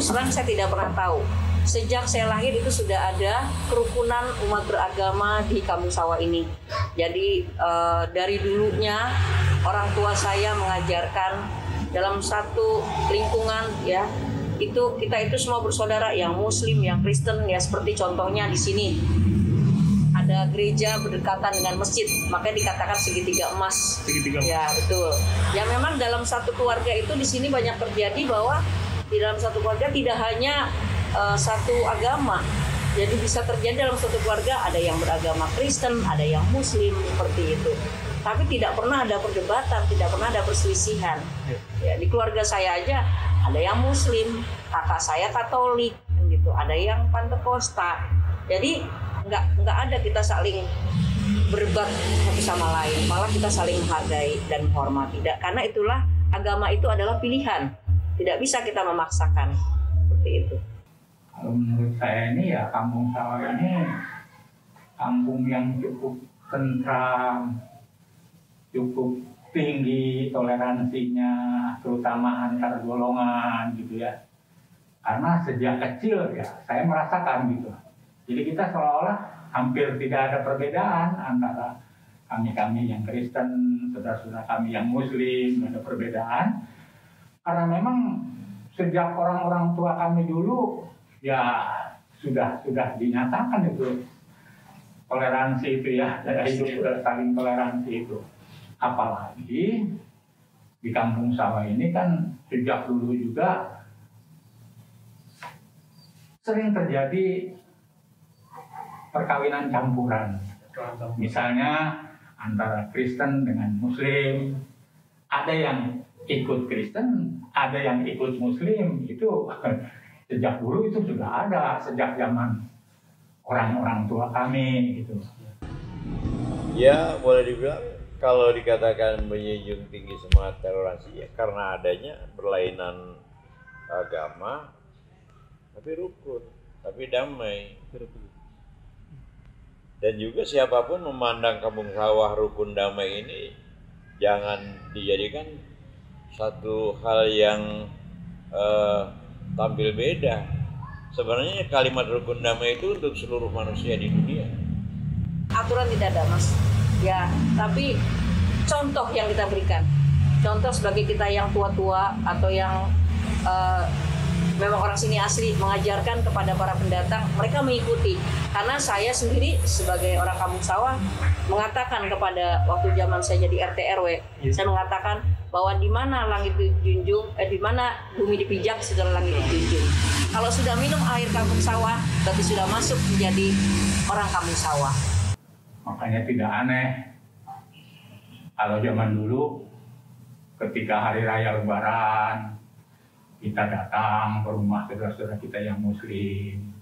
terus terang saya tidak pernah tahu. Sejak saya lahir itu sudah ada kerukunan umat beragama di Kampung Sawah ini. Jadi dari dulunya orang tua saya mengajarkan dalam satu lingkungan ya, kita itu semua bersaudara, yang Muslim, yang Kristen ya, seperti contohnya di sini ada gereja berdekatan dengan masjid, makanya dikatakan segitiga emas. Segitiga emas. Ya betul. Ya memang dalam satu keluarga itu di sini banyak terjadi bahwa di dalam satu keluarga tidak hanya satu agama, jadi bisa terjadi dalam satu keluarga ada yang beragama Kristen, ada yang Muslim seperti itu. Tapi tidak pernah ada perdebatan, tidak pernah ada perselisihan. Ya, di keluarga saya aja ada yang Muslim, kakak saya Katolik, gitu. Ada yang Pantekosta. Jadi nggak ada kita saling berdebat satu sama lain, malah kita saling menghargai dan menghormati. Karena itulah agama itu adalah pilihan, tidak bisa kita memaksakan seperti itu. Kalau menurut saya ini ya Kampung Sawah ini kampung yang cukup tentram, cukup tinggi toleransinya, terutama antar golongan gitu ya. Karena sejak kecil ya saya merasakan gitu. Jadi kita seolah-olah hampir tidak ada perbedaan antara kami yang Kristen, saudara-saudara kami yang Muslim, tidak ada perbedaan. Karena memang sejak orang-orang tua kami dulu ya sudah dinyatakan itu toleransi itu ya, hidup saling toleransi itu. Apalagi di Kampung Sawah ini kan sejak dulu juga sering terjadi perkawinan campuran. Misalnya antara Kristen dengan Muslim, ada yang ikut Kristen, ada yang ikut Muslim. Itu sejak dulu itu sudah ada, sejak zaman orang-orang tua kami gitu. Ya boleh dibilang kalau dikatakan menjunjung tinggi semangat toleransi ya karena adanya berlainan agama, tapi rukun, tapi damai. Dan juga siapapun memandang Kampung Sawah rukun damai ini jangan dijadikan satu hal yang tampil beda. Sebenarnya kalimat rukun damai itu untuk seluruh manusia di dunia. Aturan tidak ada, Mas. Ya, tapi contoh yang kita berikan. Contoh sebagai kita yang tua-tua atau yang memang orang sini asli mengajarkan kepada para pendatang, mereka mengikuti. Karena saya sendiri sebagai orang Kampung Sawah mengatakan kepada waktu zaman saya jadi RT RW, saya mengatakan bahwa di mana langit dijunjung, di mana bumi dipijak, segala langit dijunjung. Kalau sudah minum air Kampung Sawah, berarti sudah masuk menjadi orang Kampung Sawah. Makanya tidak aneh kalau zaman dulu ketika hari raya Lebaran kita datang ke rumah saudara-saudara kita yang Muslim,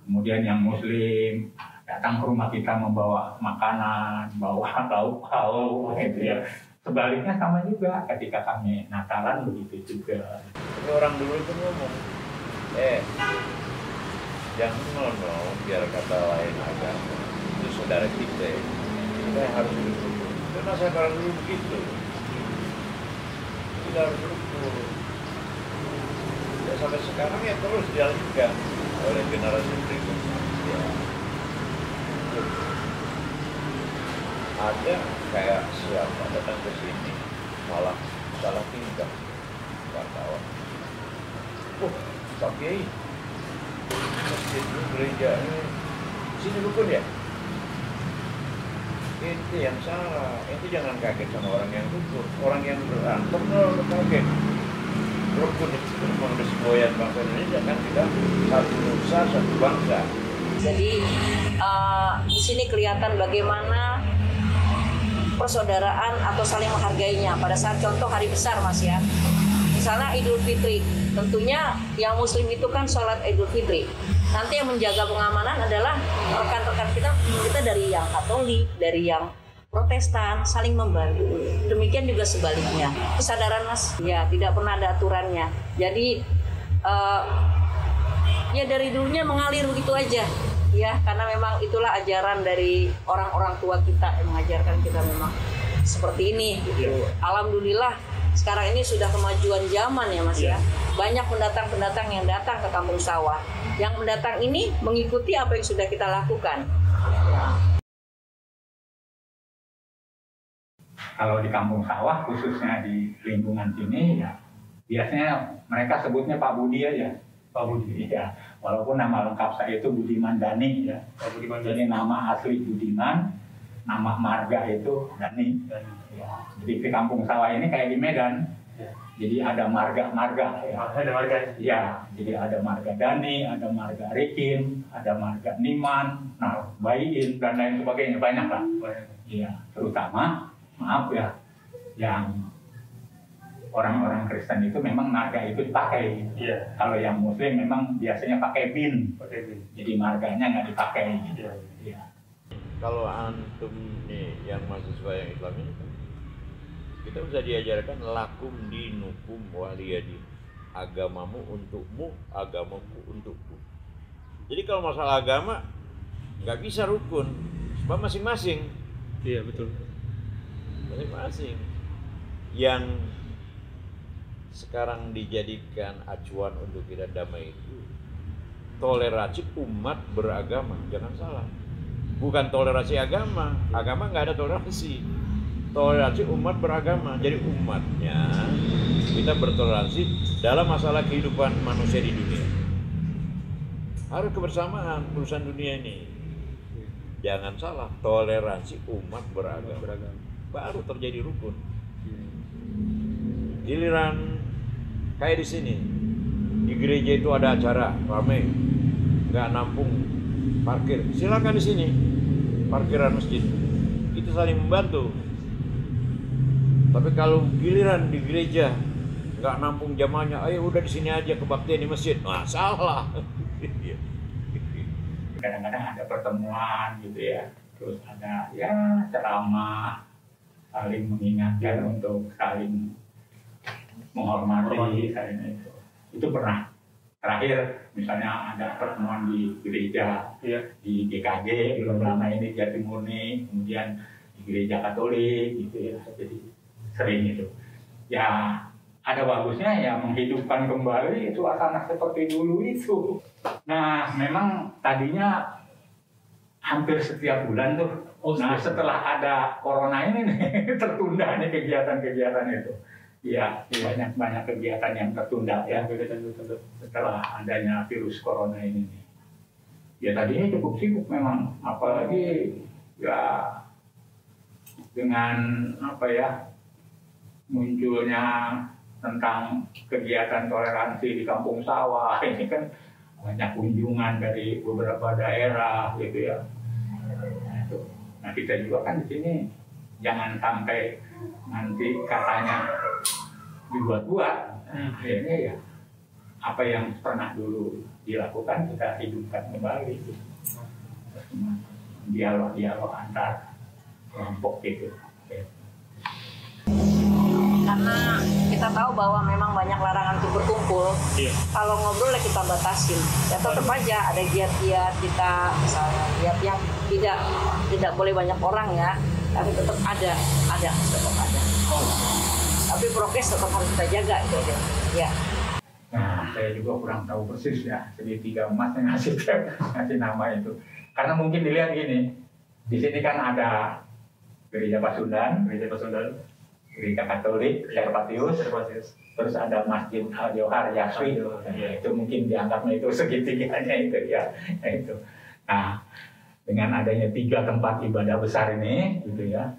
kemudian yang Muslim datang ke rumah kita membawa makanan, bawa lauk-lauk gitu ya. Sebaliknya sama juga ketika kami Natalan begitu juga. Tapi orang dulu itu ngomong, jangan ngomong biar kata lain agama. Itu saudara kita yang harus rukun. Karena saya orang dulu begitu. Kita harus rukun. Ya, sampai sekarang ya terus dialihkan oleh generasi berikutnya. Ya. Ada kayak siapa datang ke sini malah salah tingkah wartawan. Pak Kiai, masjid gereja sini rukun ya? Itu yang salah. Itu jangan kaget sama orang yang rukun. Orang yang berantem lo kaget. Rukun itu memang semboyan bangsa Indonesia kan, kita satu nusa, satu bangsa. Jadi di sini kelihatan bagaimana persaudaraan atau saling menghargainya pada saat contoh hari besar, Mas ya. Misalnya Idul Fitri, tentunya yang Muslim itu kan sholat Idul Fitri. Nanti yang menjaga pengamanan adalah rekan-rekan kita dari yang Katolik, dari yang Protestan, saling membantu. Demikian juga sebaliknya. Kesadaran, Mas, ya tidak pernah ada aturannya. Jadi ya dari dulunya mengalir begitu aja. Ya, karena memang itulah ajaran dari orang-orang tua kita yang mengajarkan kita memang seperti ini gitu. Alhamdulillah sekarang ini sudah kemajuan zaman ya Mas ya. Banyak pendatang-pendatang yang datang ke Kampung Sawah. Yang mendatang ini mengikuti apa yang sudah kita lakukan. Kalau di Kampung Sawah, khususnya di lingkungan sini, ya biasanya mereka sebutnya Pak Budi aja. Pak Budi, ya. Walaupun nama lengkap saya itu Budiman Dani, ya. Pak Budiman. Jadi nama asli Budiman, nama marga itu Dani. Ya. Jadi di Kampung Sawah ini kayak di Medan. Ya. Jadi ada marga-marga. Ya. Ada marga. Ya, jadi ada marga Dani, ada marga Rikin, ada marga Niman, nah Bayin dan lain sebagainya, banyak lah. Iya, terutama maaf ya, yang orang-orang Kristen itu memang marga itu dipakai. Iya. Kalau yang Muslim memang biasanya pakai bin. Jadi marganya nggak dipakai. Gitu. Iya. Kalau antum nih yang mahasiswa yang Islam ini, kita bisa diajarkan lakum dinukum waliyadin. Agamamu untukmu, agamaku untukku. Jadi kalau masalah agama nggak bisa rukun, sebab masing-masing. Iya betul. Masing-masing. Yang sekarang dijadikan acuan untuk kita damai itu toleransi umat beragama, jangan salah. Bukan toleransi agama, agama nggak ada toleransi. Toleransi umat beragama, jadi umatnya kita bertoleransi dalam masalah kehidupan manusia di dunia. Harus kebersamaan urusan dunia ini. Jangan salah, toleransi umat beragama. Baru terjadi rukun. Giliran kayak di sini, di gereja itu ada acara ramai, nggak nampung parkir, silakan di sini parkiran masjid, itu saling membantu. Tapi kalau giliran di gereja nggak nampung jamaahnya, ayo udah di sini aja kebaktian di masjid, salah. Kadang-kadang ada pertemuan gitu ya, terus ada ya ceramah, saling mengingatkan untuk saling menghormati, saling itu pernah. Terakhir misalnya ada pertemuan di gereja, di GKG belum lama ini Jatimurni, kemudian di gereja Katolik gitu ya, jadi sering itu. Ya ada bagusnya ya menghidupkan kembali suasana seperti dulu itu. Nah memang tadinya hampir setiap bulan tuh. Nah setelah ada corona ini nih tertunda nih kegiatan-kegiatan itu. Ya banyak kegiatan yang tertunda ya setelah adanya virus corona ini nih. Ya tadinya cukup sibuk memang, apalagi ya dengan apa ya munculnya tentang kegiatan toleransi di Kampung Sawah ini kan banyak kunjungan dari beberapa daerah gitu ya. Nah kita juga kan di sini jangan sampai nanti katanya dibuat-buat. Akhirnya ya apa yang pernah dulu dilakukan kita hidupkan kembali gitu. Dialog antar kelompok gitu. Karena kita tahu bahwa memang banyak larangan untuk berkumpul. Kalau ngobrol ya kita batasin. Ya tetap aja ada giat-giat kita, misalnya giat yang tidak boleh banyak orang ya, tapi tetap ada. Tapi prokes tetap harus kita jaga gitu aja. Ya. Nah, saya juga kurang tahu persis ya segitiga emas yang ngasih nama itu. Karena mungkin dilihat gini, di sini kan ada gereja Pasundan, gereja Katolik, Servatius, terus ada Masjid Al-Johar, Yaswi, itu mungkin dianggapnya itu segitiganya itu ya, itu. Nah, dengan adanya 3 tempat ibadah besar ini, gitu ya,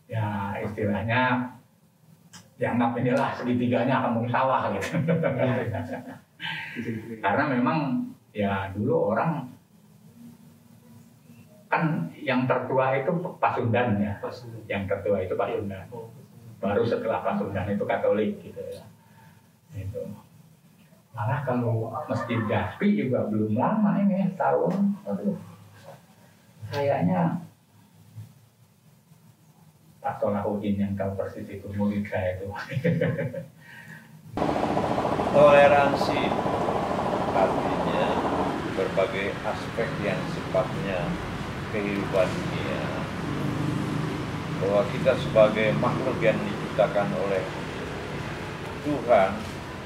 ya istilahnya dianggap inilah segitiganya Kampung Sawah gitu. Karena memang ya dulu orang kan yang tertua itu Pasundan ya, yang tertua itu Pasundan. Baru setelah Pasundan itu Katolik gitu ya. Itu. Malah kalau Masjid Jaspi juga belum lama ini tahun, kayaknya Pak Tolahuddin yang tahu persis itu murid saya itu. Toleransi artinya berbagai aspek yang sifatnya kehidupan dunia, bahwa kita sebagai makhluk yang diciptakan oleh Tuhan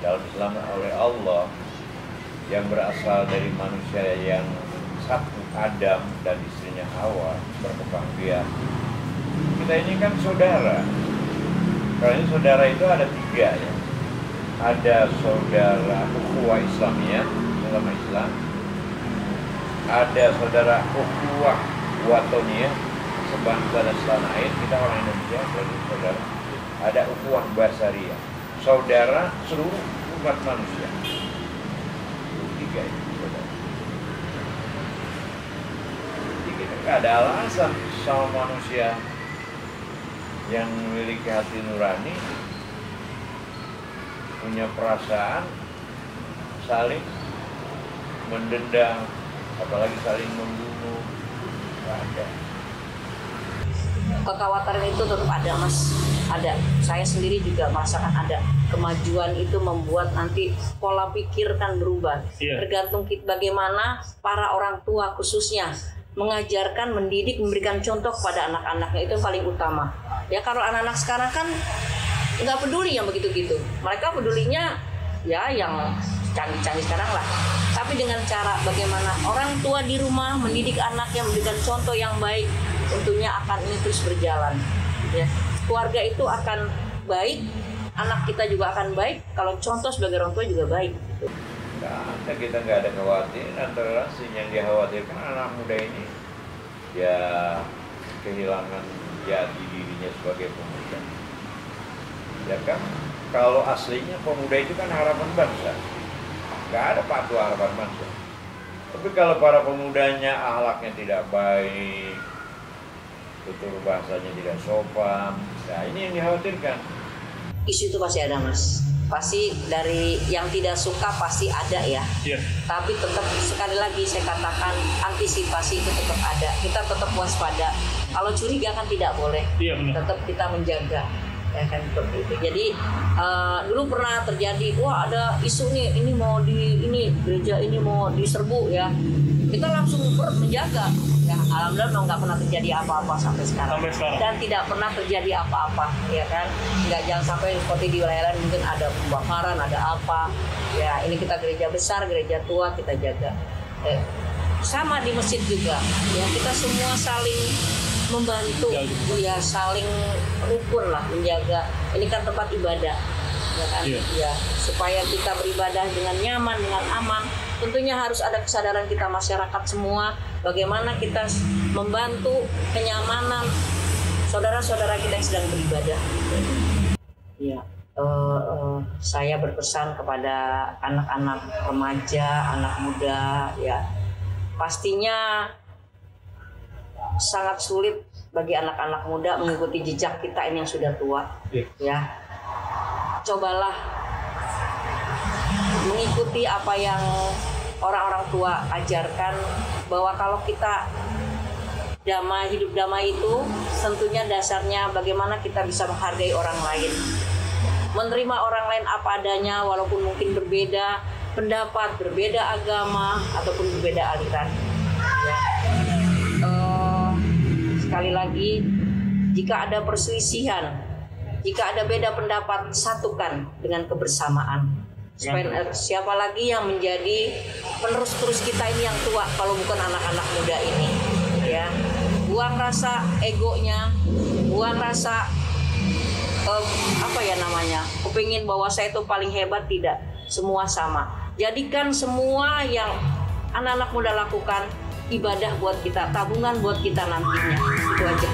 dalam Islam oleh Allah yang berasal dari manusia yang satu, Adam dan istrinya Hawa, berkembang biak. Kita ini kan saudara. Karena ini saudara itu ada 3 ya. Ada saudara ukhuwah Islamiyah, agama Islam. Ada saudara ukhuwah watoniyah, sebangsa dan setanah air, kita orang Indonesia, saudara. Ada ukhuwah basariyah, saudara seluruh umat manusia. 3 itu saudara. Jadi kita nggak ada alasan sama manusia yang memiliki hati nurani, punya perasaan, saling mendendam, apalagi saling membunuh. Nggak ada. Kekhawatiran itu tetap ada, Mas. Ada. Saya sendiri juga merasakan ada. Kemajuan itu membuat nanti pola pikir kan berubah. Tergantung bagaimana para orang tua khususnya mengajarkan, mendidik, memberikan contoh kepada anak-anaknya, itu yang paling utama. Ya kalau anak-anak sekarang kan nggak peduli yang begitu-gitu. Mereka pedulinya ya yang canggih-canggih sekarang lah. Tapi dengan cara bagaimana orang tua di rumah mendidik anaknya, memberikan contoh yang baik, tentunya akan ini terus berjalan. Ya, keluarga itu akan baik, anak kita juga akan baik. Kalau contoh sebagai orang tua juga baik. Nah, kita nggak ada kekhawatiran, toleransi. Yang dikhawatirkan anak muda ini ya kehilangan jati dirinya sebagai pemuda. Ya kan, kalau aslinya pemuda itu kan harapan bangsa. Nggak ada patuh harapan bangsa. Tapi kalau para pemudanya akhlaknya tidak baik, tutur bahasanya tidak sopan, nah ini yang dikhawatirkan. Isu itu pasti ada, Mas. Pasti dari yang tidak suka pasti ada ya. Tapi tetap sekali lagi saya katakan antisipasi itu tetap ada. Kita tetap waspada. Kalau curiga kan tidak boleh. Tetap kita menjaga. Ya kan seperti itu. Jadi dulu pernah terjadi, wah ada isu nih, ini mau gereja ini mau diserbu ya. Kita langsung menjaga. Ya, alhamdulillah memang nggak pernah terjadi apa-apa sampai sekarang. Dan tidak pernah terjadi apa-apa, ya kan? Jangan sampai seperti di wilayah lain mungkin ada pembakaran, ada apa. Ya, ini kita gereja besar, gereja tua kita jaga. Sama di masjid juga. Ya, kita semua saling membantu, ya saling rukun lah menjaga. Ini kan tempat ibadah, ya kan? Ya, supaya kita beribadah dengan nyaman, dengan aman. Tentunya harus ada kesadaran kita masyarakat semua bagaimana kita membantu kenyamanan saudara-saudara kita yang sedang beribadah. Ya, saya berpesan kepada anak-anak remaja, anak muda, ya pastinya sangat sulit bagi anak-anak muda mengikuti jejak kita ini yang sudah tua. Ya, cobalah mengikuti apa yang orang-orang tua ajarkan, bahwa kalau kita damai, hidup damai itu tentunya dasarnya bagaimana kita bisa menghargai orang lain, menerima orang lain apa adanya walaupun mungkin berbeda pendapat, berbeda agama ataupun berbeda aliran. Ya. Sekali lagi, jika ada perselisihan, jika ada beda pendapat, satukan dengan kebersamaan. Siapa lagi yang menjadi penerus-terus kita ini yang tua kalau bukan anak-anak muda ini, ya. Buang rasa egonya, buang rasa kepingin bahwa saya itu paling hebat. Tidak, semua sama. Jadikan semua yang anak-anak muda lakukan ibadah buat kita, tabungan buat kita nantinya. Itu aja.